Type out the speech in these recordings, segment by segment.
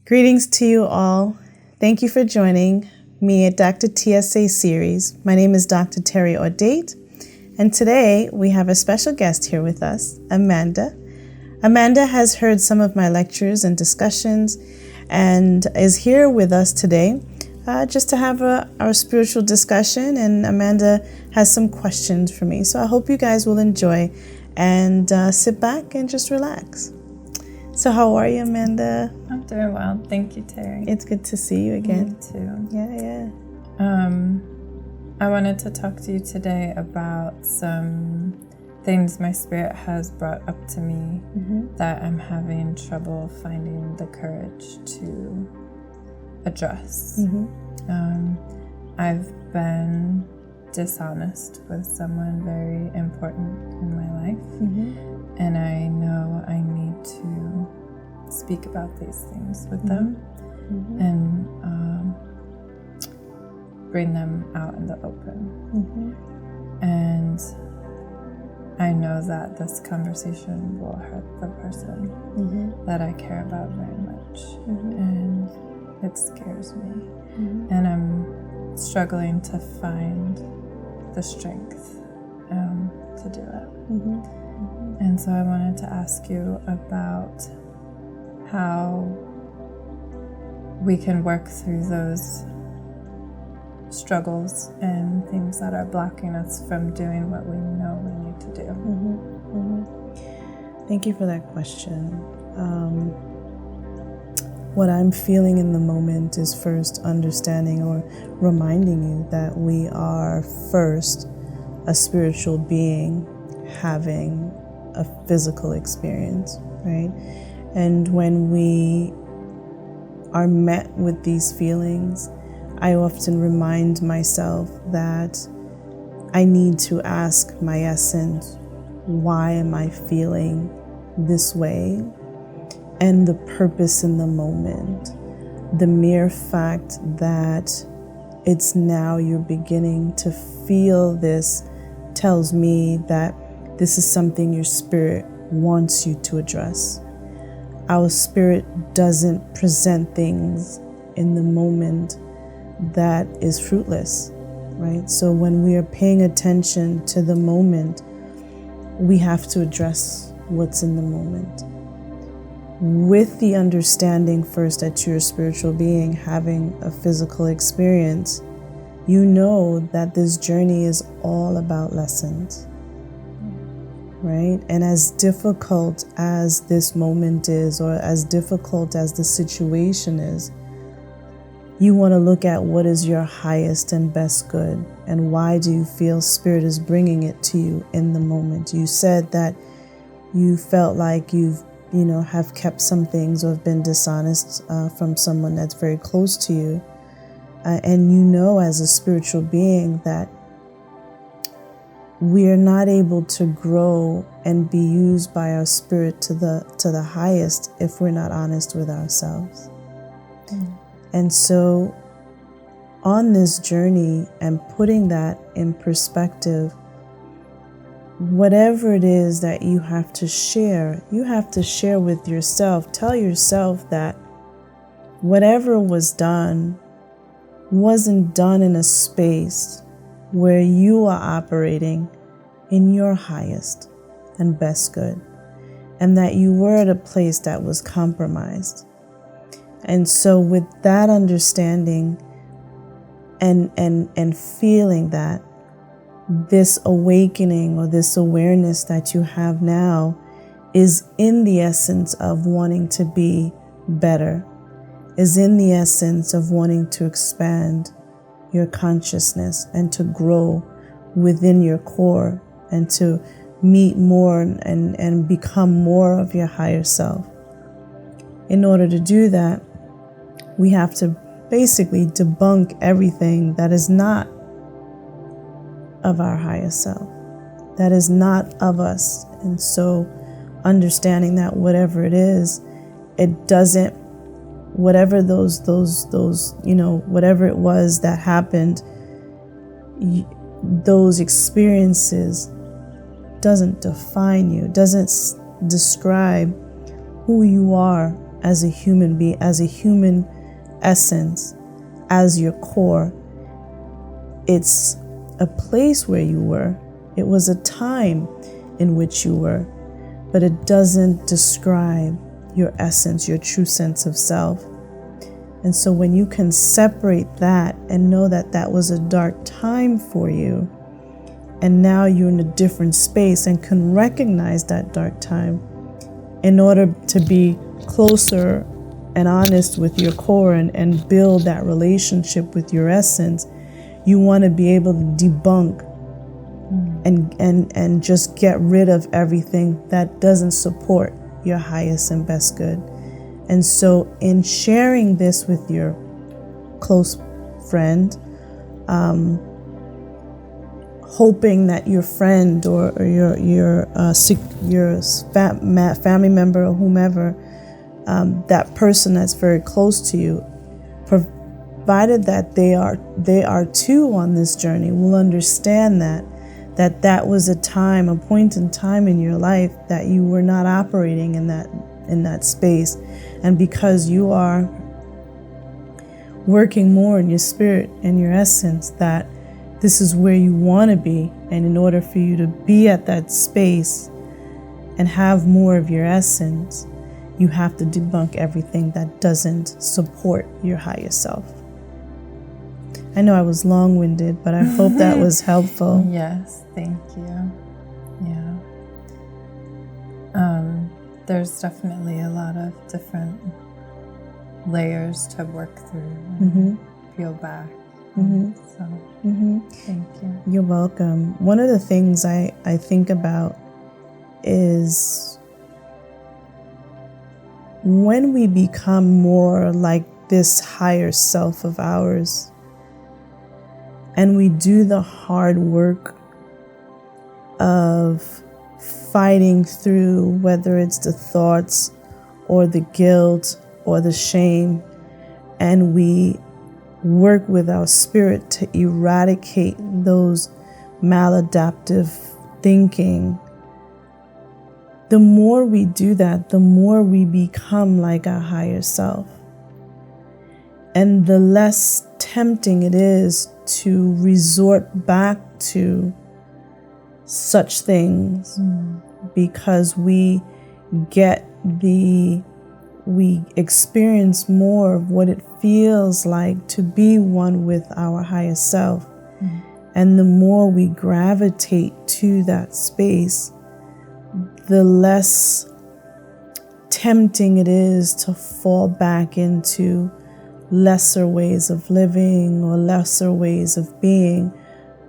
Greetings to you all. Thank you for joining me at Dr. TSA Series. My name is Dr. Terry Ordate, and today we have a special guest here with us, Amanda. Amanda has heard some of my lectures and discussions and is here with us today just to have our spiritual discussion, and Amanda has some questions for me. So I hope you guys will enjoy and sit back and just relax. So how are you, Amanda? I'm doing well. Thank you, Terry. It's good to see you again. Me too. Yeah. I wanted to talk to you today about some things my spirit has brought up to me that I'm having trouble finding the courage to address. I've been dishonest with someone very important in my life, and I know I need to speak about these things with them and bring them out in the open. And I know that this conversation will hurt the person that I care about very much, and it scares me. And I'm struggling to find the strength to do it. And so I wanted to ask you about how we can work through those struggles and things that are blocking us from doing what we know we need to do. Thank you for that question. What I'm feeling in the moment is first understanding or reminding you that we are first a spiritual being having a physical experience, right? And when we are met with these feelings, I often remind myself that I need to ask my essence, why am I feeling this way? And the purpose in the moment. The mere fact that it's now you're beginning to feel this tells me that this is something your spirit wants you to address. Our spirit doesn't present things in the moment that is fruitless, right? So when we are paying attention to the moment, we have to address what's in the moment. With the understanding first that you're a spiritual being having a physical experience, you know that this journey is all about lessons, right? And as difficult as this moment is, or as difficult as the situation is, you want to look at what is your highest and best good, and why do you feel Spirit is bringing it to you in the moment. You said that you felt like have kept some things or have been dishonest from someone that's very close to you. And you know as a spiritual being that we are not able to grow and be used by our spirit to the highest if we're not honest with ourselves. And so on this journey and putting that in perspective, whatever it is that you have to share with yourself. Tell yourself that whatever was done wasn't done in a space where you are operating in your highest and best good, and that you were at a place that was compromised. And so with that understanding and feeling that, this awakening or this awareness that you have now is in the essence of wanting to be better, is in the essence of wanting to expand your consciousness and to grow within your core and to meet more and become more of your higher self. In order to do that, we have to basically debunk everything that is not of our higher self, that is not of us. And so understanding that whatever it is, it doesn't, whatever those whatever it was that happened, those experiences doesn't define you, doesn't describe who you are as a human being, as a human essence, as your core. It's a place where you were. It was a time in which you were, but it doesn't describe your essence, your true sense of self. And so when you can separate that and know that that was a dark time for you, and now you're in a different space and can recognize that dark time in order to be closer and honest with your core and build that relationship with your essence, you want to be able to debunk and just get rid of everything that doesn't support your highest and best good. And so in sharing this with your close friend, hoping that your friend or your family member or whomever, that person that's very close to you, provided that they are too on this journey, will understand that was a point in time in your life that you were not operating in that space. And because you are working more in your spirit and your essence, that this is where you want to be. And in order for you to be at that space and have more of your essence, you have to debunk everything that doesn't support your higher self. I know I was long-winded, but I hope that was helpful. Yes, thank you. Yeah. There's definitely a lot of different layers to work through and peel back. So thank you. You're welcome. One of the things I think about is when we become more like this higher self of ours, and we do the hard work of fighting through, whether it's the thoughts or the guilt or the shame, and we work with our spirit to eradicate those maladaptive thinking, the more we do that, the more we become like our higher self. And the less tempting it is to resort back to such things, because we experience more of what it feels like to be one with our higher self. And the more we gravitate to that space, the less tempting it is to fall back into lesser ways of living or lesser ways of being,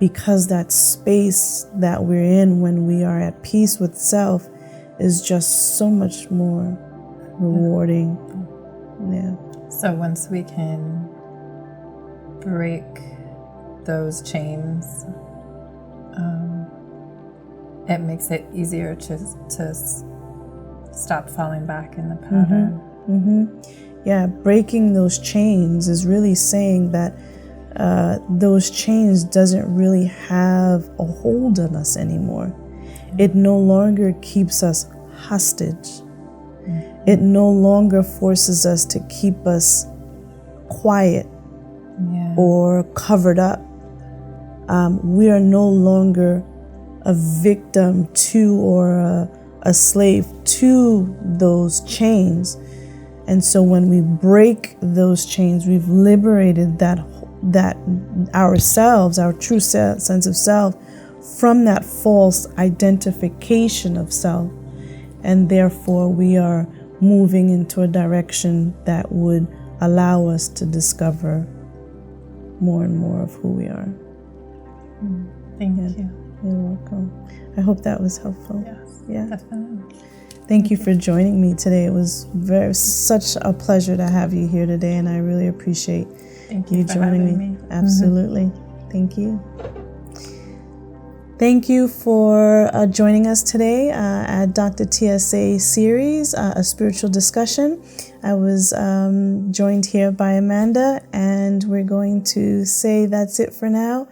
because that space that we're in when we are at peace with self is just so much more rewarding. Yeah. So once we can break those chains, it makes it easier to stop falling back in the pattern. Yeah, breaking those chains is really saying that those chains doesn't really have a hold on us anymore. It no longer keeps us hostage. It no longer forces us to keep us quiet or covered up. We are no longer a victim to or a slave to those chains. And so when we break those chains, we've liberated that ourselves, our true sense of self, from that false identification of self. And therefore we are moving into a direction that would allow us to discover more and more of who we are. Thank you. You're welcome. I hope that was helpful. Yes, definitely. Thank you for joining me today. It was such a pleasure to have you here today, and I really appreciate you joining me. Absolutely. Thank you. Thank you for joining us today at Dr. TSA Series, a spiritual discussion. I was joined here by Amanda, and we're going to say that's it for now.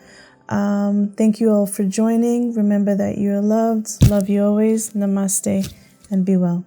Thank you all for joining. Remember that you are loved. Love you always. Namaste, and be well.